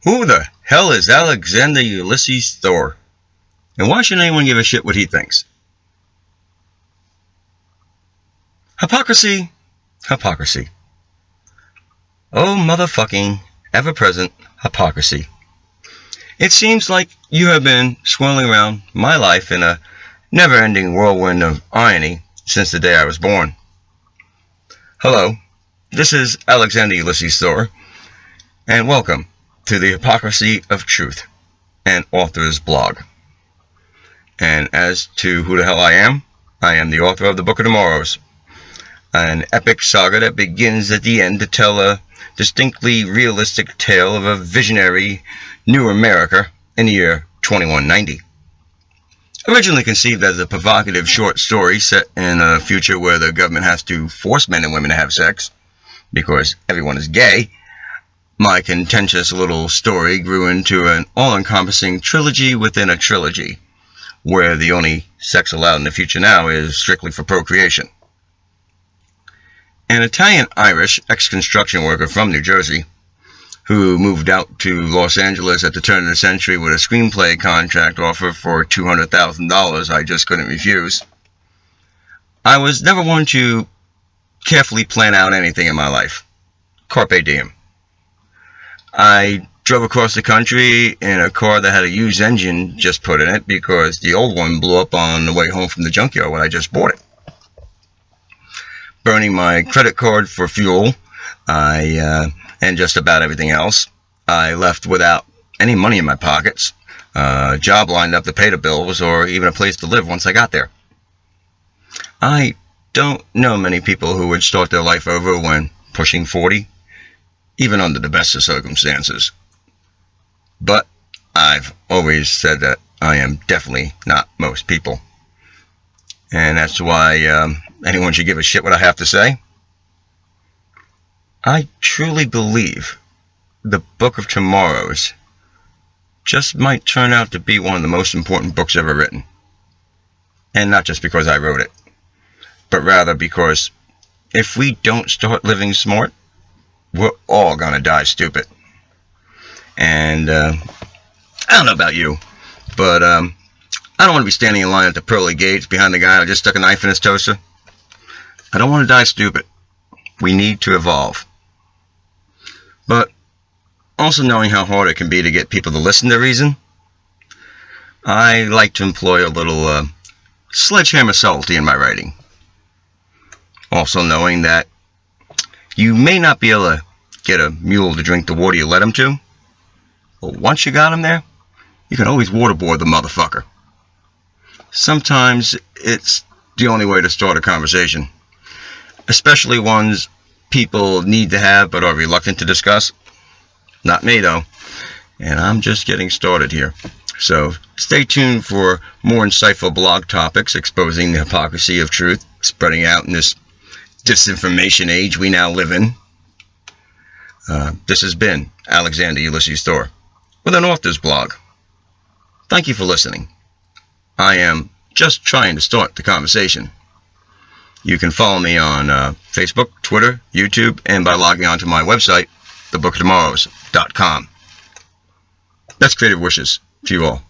Who the hell is Alexander Ulysses Thor? And why should anyone give a shit what he thinks? Hypocrisy, hypocrisy. Oh, motherfucking ever-present hypocrisy. It seems like you have been swirling around my life in a never-ending whirlwind of irony since the day I was born. Hello, this is Alexander Ulysses Thor, and welcome to the Hypocrisy of Truth, an author's blog. And as to who the hell I am the author of the Book of Tomorrows, an epic saga that begins at the end to tell a distinctly realistic tale of a visionary new America in the year 2190. Originally conceived as a provocative short story set in a future where the government has to force men and women to have sex because everyone is gay, my contentious little story grew into an all-encompassing trilogy within a trilogy, where the only sex allowed in the future now is strictly for procreation. An Italian-Irish ex-construction worker from New Jersey, who moved out to Los Angeles at the turn of the century with a screenplay contract offer for $200,000 I just couldn't refuse. I was never one to carefully plan out anything in my life. Carpe diem. I drove across the country in a car that had a used engine just put in it because the old one blew up on the way home from the junkyard when I just bought it. Burning my credit card for fuel, and just about everything else. I left without any money in my pockets, a job lined up to pay the bills, or even a place to live once I got there. I don't know many people who would start their life over when pushing 40, even under the best of circumstances. But I've always said that I am definitely not most people. And that's why anyone should give a shit what I have to say. I truly believe the Book of Tomorrows just might turn out to be one of the most important books ever written. And not just because I wrote it, but rather because if we don't start living smart, we're all gonna die stupid. And I don't know about you, but I don't want to be standing in line at the pearly gates behind the guy who just stuck a knife in his toaster. I don't want to die stupid. We need to evolve. But also knowing how hard it can be to get people to listen to reason, I like to employ a little sledgehammer subtlety in my writing. Also knowing that you may not be able to get a mule to drink the water you let him to, but once you got him there, you can always waterboard the motherfucker. Sometimes it's the only way to start a conversation, especially ones people need to have but are reluctant to discuss. Not me though, and I'm just getting started here. So stay tuned for more insightful blog topics exposing the hypocrisy of truth spreading out in this disinformation-age we now live in. This has been Alexander Ulysses Thor with an author's blog. Thank you for listening. I am just trying to start the conversation. You can follow me on Facebook, Twitter, YouTube, and by logging onto my website, thebookoftomorrows.com. Best creative wishes to you all.